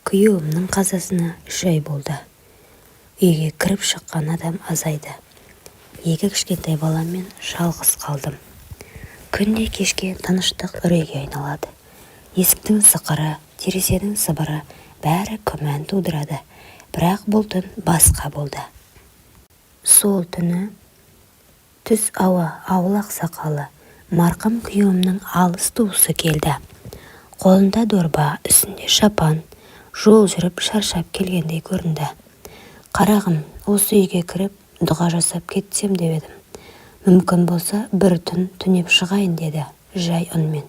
Күйеуімнің қазасына 3 ай болды. Үйге кіріп шыққан адам азайды. 2 кішкентай баламмен жалғыз қалдым. Күнде кешке тыныштық үрейге айналады. Есіктің сықыры, терезенің сыбыры бәрі күмән тудырады. Бірақ бұл түн басқа болды. Сол түні түс ауа ауыл ақсақалы марқұм күйеуімнің алыс туысы келді. Қолында дорба, үстінде шапан, жол жүріп шаршап келгендей көрінді. Қарағым, осы үйге кіріп дұға жасап кетсем деп едім. Мүмкін болса бір түн түнеп шығайын деді жай үнмен.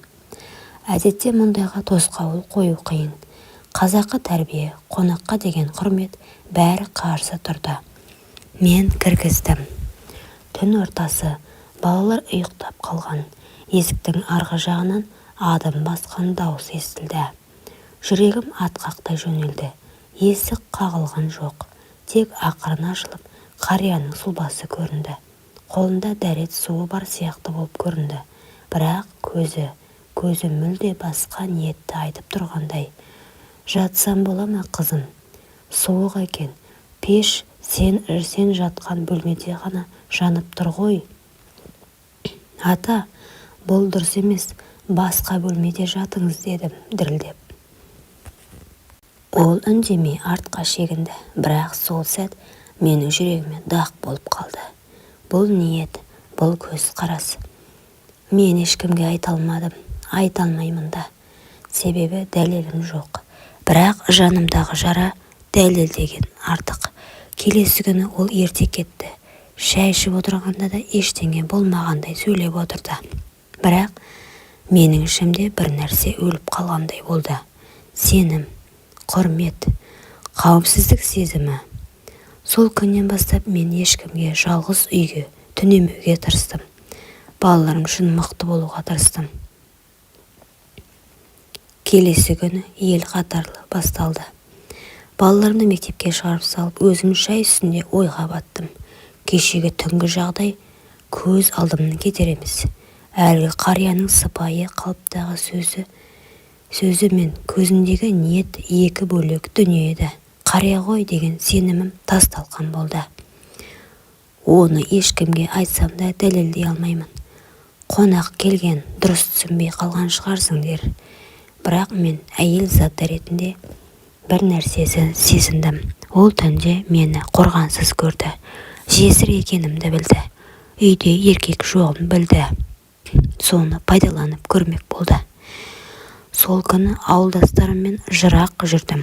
Әдетте мұндайға тосқауыл қою қиын. Қазақы тәрбие, қонаққа деген құрмет бәрі қарсы тұрды. Мен кіргіздім. Түн ортасы, балалар ұйықтап қалған. Есіктің арғы жағынан адым басқан дауыс естілді. Жүрегім атқақтай жөнелді. Есік қағылған жоқ. Тек ақырын ашылып, қарияның сұлбасы көрінді. Қолында дәрет суы бар сияқты болып көрінді. Бірақ көзі мүлде басқа ниетті айтып тұрғандай. Жатсам бола ма, қызым? Суық екен. Пеш сен жатқан бөлмеде ғана жанып тұр ғой. Ата, бұл дұрыс емес. Басқа бөлмеде жатыңыз дедім дірілдеп. Ол үндемей артқа шегінді, бірақ сол сәт менің жүрегіме дақ болып қалды. Бұл ниет, бұл көз қарас. Мен ешкімге айта алмаймын да. Себебі дәлелім жоқ. Бірақ жанымдағы жара дәлелдеген артық. Келесі күні ол ерте кетті. Шай ішіп отырғанда да ештеңе болмағандай сөйлеп отырды. Бірақ менің ішімде бір нәрсе өліп қалғандай болды. Сенім, құрмет, қауіпсіздік сезімі. Сол күннен бастап мен ешкімге жалғыз үйге түнемеуге тырыстым. Балаларым үшін мықты болуға тырыстым. Келесі күні ел қатарлы басталды. Балаларымды мектепке шығарып салып, өзім шай үстінде ойға баттым. Кешегі түнгі жағдай көз алдымнан кетер емес. Әлгі қарияның сыпайы қалыптағы сөзі мен көзіндегі ниет екі бөлек дүние еді. Қария ғой деген сенімім тас-талқан болды. Оны ешкімге айтсам да дәлелдей алмаймын. Қонақ келген, дұрыс түсінбей қалған шығарсың дер. Бірақ мен әйел заты ретінде бір нәрсесін сезіндім. Ол түнде мені қорғансыз көрді. Жесір екенімді білді. Үйде еркек жоғын білді. Соны пайдаланып көрмек болды. Сол күні ауылдастарыммен жырақ жүрдім.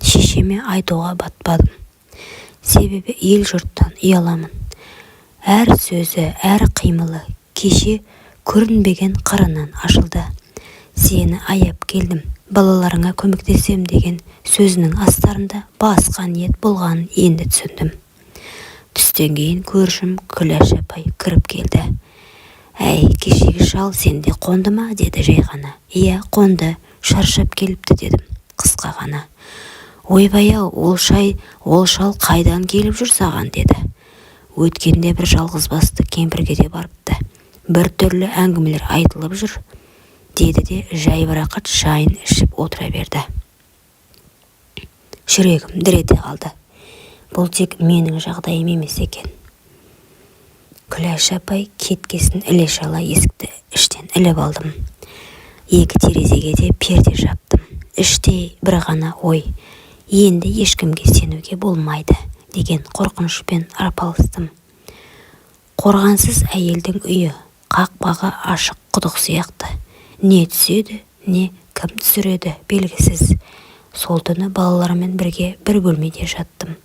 Шешеме айтуға батпадым. Себебі ел жұрттан ұяламын. Әр сөзі, әр қимылы кеше көрінбеген қырынан ашылды. Сені аяп келдім, балаларыңа көмектесем деген сөзінің астарында басқа ниет болғанын енді түсіндім. Түстен кейін көршім Күләш апай кіріп келді. Әй, кешегі шал сенде қонды ма? Деді жай ғана. Иә, қонды, шаршап келіпті дедім, қысқа ғана. Ойбай-ау, ол шал қайдан келіп жүр саған деді. Өткенде бір жалғыз басты кемпірге де барыпты. Бір түрлі әңгімелер айтылып жүр, деді де жайбарақат шайын ішіп отыра берді. Жүрегім дір ете қалды. Бұл тек менің жағдайым емес екен. Күләш апай кеткесін іле шала есікті іштен іліп алдым. 2 терезеге де перде жаптым. Іште бір ғана ой, енді ешкімге сенуге болмайды деген қорқынышпен арпалыстым. Қорғансыз әйелдің үйі қақпағы ашық құдық сияқты. Не түседі, не кім түсіреді белгісіз. Сол түні балалармен бірге бір бөлмеде жаттым.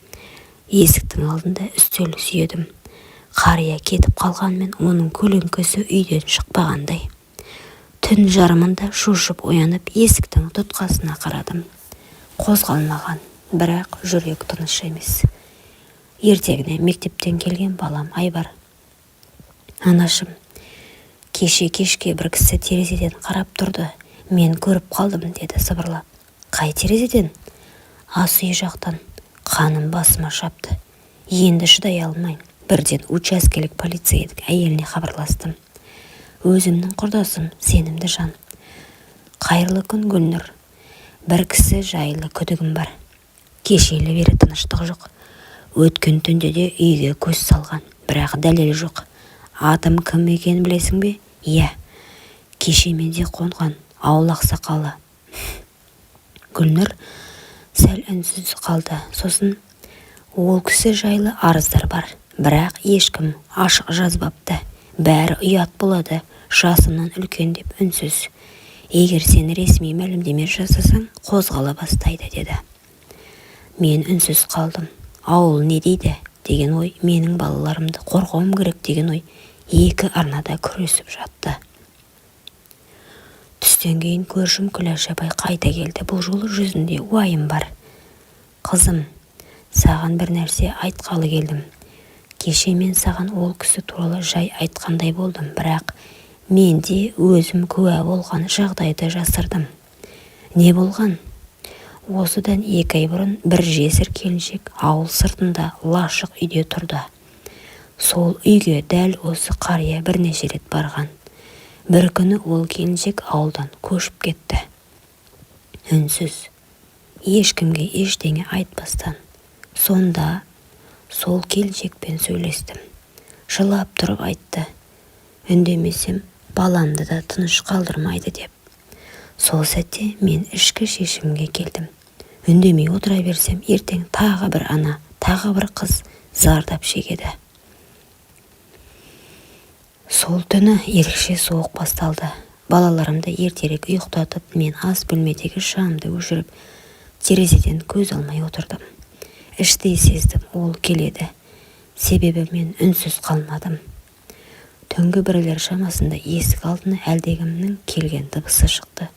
Есіктің алдында үстел сүйедім. Қария кетіп қалғанмен оның көлеңкесі үйден шықпағандай. Түн жарымында шошып оянып есіктің тұтқасына қарадым. Қозғалмаған, бірақ жүрек тыныш емес. Ертеңіне мектептен келген балам Айбар. Анашым, кешке бір кісі терезеден қарап тұрды. Мен көріп қалдым деді сыбырлап. Қай терезеден? Ас үй жақтан. Қаным басыма шапты. Енді шыдай алмайым. Бірден учаскелік полицейдің әйеліне хабарластым. Өзімнің құрдасым, сенімді жан. Қайырлы күн, Гүлнұр. бір кісі жайлы күдігім бар. Кешелі бері тыныштық жоқ. Өткен түнде де үйге көз салған, бірақ дәлел жоқ. Атым кім екенін білесің бе? Иә, кеше менде қонған ауыл ақсақалы. Гүлнұр сәл үнсіз қалды. Сосын, ол кісі жайлы арыздар бар, бірақ ешкім ашық жазбапты. Бәрі ұят болады, жасынан үлкен деп үнсіз. Егер сен ресми мәлімдеме жасасаң, қозғала бастайды, деді. Мен үнсіз қалдым. Ауыл не дейді деген ой, менің балаларымды қорғауым керек деген ой екі арнада күресіп жатты. Түстен кейін көршім Күләш апай қайта келді. Бұл жолы жүзінде уайым бар. Қызым, саған бір нәрсе айтқалы келдім. Кеше мен саған ол кісі туралы жай айтқандай болдым, бірақ мен де өзім куә болған жағдайды жасырдым. Не болған? Осыдан 2 ай бұрын бір жесір келіншек ауыл сыртында лашық үйде тұрды. Сол үйге дәл осы қария бірнеше рет барған. Бір күні ол келіншек ауылдан көшіп кетті. Үнсіз, ешкімге ештеңе айтпастан. Сонда сол келіншекпен сөйлестім. Жылап тұрып айтты. Үндемесем, баламды да тыныш қалдырмайды деп. Сол сәтте мен ішкі шешімге келдім. Үндемей отыра берсем, ертең тағы бір ана, тағы бір қыз зардап шегеді. Сол түні ерекше суық басталды. Балаларымды ертерек ұйықтатып, мен ас бөлмедегі шамды өшіріп, терезеден көз алмай отырдым. Іштей сездім, ол келеді. Себебі мен үнсіз қалмадым. Түнгі 1-лер шамасында есік алдына әлдекімнің келген дыбысы шықты.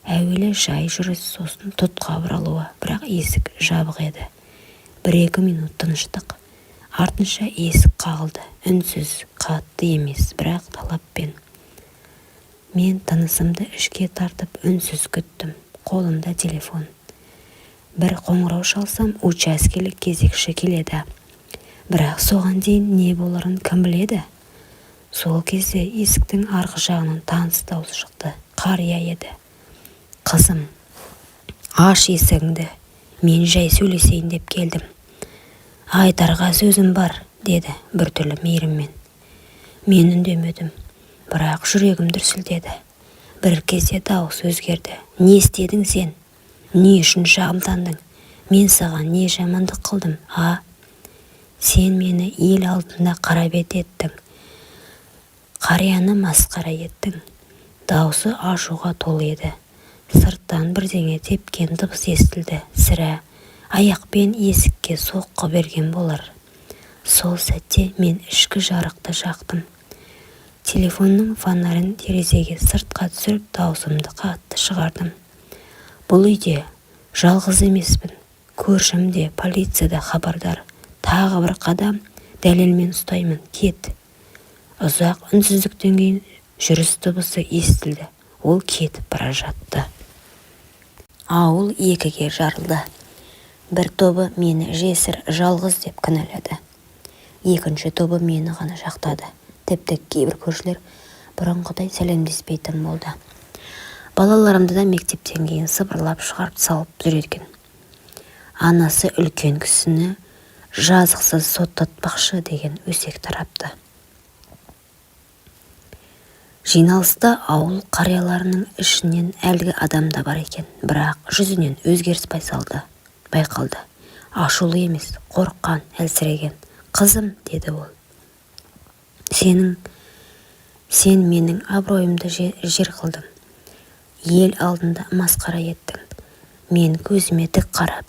Әуелі жай жүріс, сосын тұтқа бұралуы, бірақ есік жабық еді. 1-2 минут тыныштық. Артынша есік қағылды. Үнсіз, қатты емес, бірақ талаппен. Мен тынысымды ішке тартып үнсіз күттім. Қолымда телефон. Бір қоңырау шалсам, учаскелік кезекші келеді. Бірақ соған дейін не боларын кім біледі? Сол кезде есіктің арғы жағынан таныс дауыс шықты. Қария еді. Қызым, аш есігіңді, мен жай сөйлесейін деп келдім. Айтарға сөзім бар, деді біртүрлі мейіріммен. Мен үндемедім, бірақ жүрегім дүрсілдеді. Бір кезде дауыс өзгерді. Не істедің сен? Не үшін шағымдандың? Мен саған не жамандық қылдым, а? Сен мені ел алдында қарабет еттің. Қарияны масқара еттің. Дауысы ашуға толы еді. Сырттан бірдеңе тепкен дыбыс естілді. Сірә аяқпен есікке соққы берген болар. Сол сәтте мен ішкі жарықты жақтым. Телефонның фонарын терезеге сыртқа түсіріп, даусымды қатты шығардым. Бұл үйде жалғыз емеспін. Көршім де, полицияда хабардар. Тағы бір қадам, дәлелмен ұстаймын. Кет. Ұзақ үнсіздіктен кейін жүріс дыбысы естілді. Ол кетіп бара жатты. Ауыл 2-ге жарылды. Бір тобы мені жесір жалғыз деп кінәлады. Екінші тобы мені ғана жақтады. Тіпті кейбір көршілер бұрынғыдай сәлемдеспейтін болды. Балаларымды да мектептен кейін сыбырлап шығарып салып жүретін. Анасы үлкен кісіні жазықсыз соттатпақшы деген өсек тарапты. Жиналыста ауыл қарияларының ішінен әлгі адам да бар екен, бірақ жүзінен өзгеріс байқалды. Ашулы емес, қорыққан, әлсіреген. Қызым, деді ол. Сен менің абыройымды жер қылдың. Ел алдында масқара еттің. Мен көзіме тік қарап.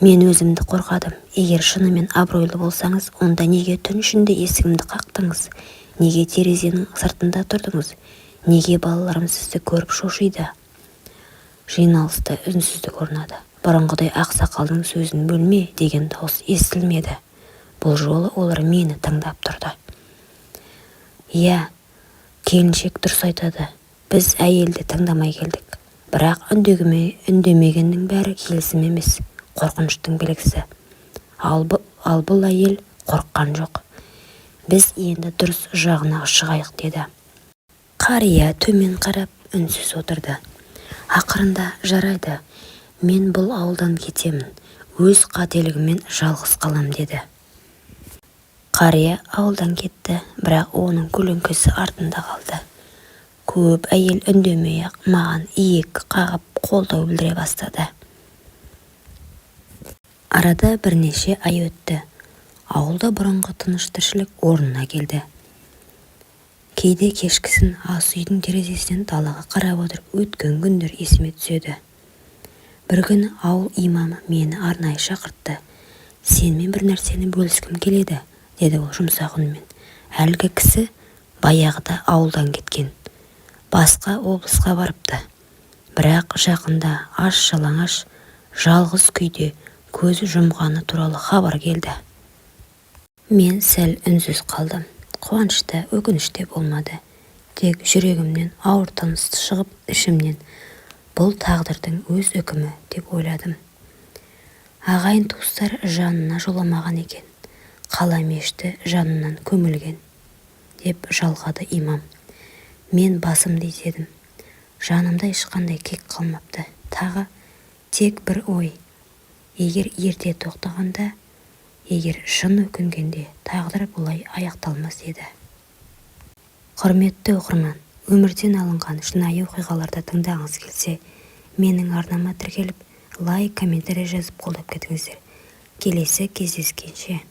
Мен өзімді қорқадым. Егер шынымен абыройлы болсаңыз, онда неге түн ішінде есігімді қақтыңыз? Неге терезенің сыртында тұрдыңыз? Неге балаларым сізді көріп шошиды? Жиналыста үнсіздік орнады. Бұрынғыдай ақсақалдың сөзін бөлме деген дауыс естілмеді. Бұл жолы олар мені тыңдап тұрды. Иә, келіншек дұрыс айтады. Біз әйелді тыңдамай келдік. Бірақ үндемегеннің бәрі келісім емес, қорқыныштың белгісі. Ал бұл әйел қорыққан жоқ. Біз енді дұрыс жағына шығайық, деді. Қария төмен қарап үнсіз отырды. Ақырында жарайды, мен бұл ауылдан кетемін, өз қателігіммен жалғыз қалам деді. Қария ауылдан кетті, бірақ оның көлеңкесі артында қалды. Көп әйел үндемей-ақ маған иек қағып қолдау білдіре бастады. Арада бірнеше ай өтті. Ауылда бұрынғы тыныш тіршілік орнына келді. Кейде кешкісін ас үйдің терезесінен далаға қарап отырып өткен күндер есіме түседі. Бір күні ауыл имамы мені арнайы шақыртты. Сенімен бір нәрсені бөліскім келеді, деді ол жұмсақ үнмен. Әлгі кісі баяғыда ауылдан кеткен. Басқа облысқа барыпты. Бірақ жақында аш-жалаңаш, жалғыз күйде көзі жұмғаны туралы хабар келді. Мен сәл үнсіз қалдым. Қуанышта, өкініште болмады. Тек жүрегімнен ауыр тыныс шығып, ішімнен бұл тағдырдың өз үкімі деп ойладым. Ағайын туыстар жанына жоламаған екен. Қала мешіті жанынан көмілген, деп жалғады имам. Мен басымды изедім. Жанымда ешқандай кек қалмапты. Тағы тек бір ой. Егер ерте тоқтағанда, егер шын өкінгенде, тағдыр бұлай аяқталмас еді. Құрметті оқырман, өмірден алынған шынайы оқиғаларды тыңдағыңыз келсе, менің арнама тіркеліп, лайк, комментарий жазып қолдап кетіңіздер. Келесі кездескенше.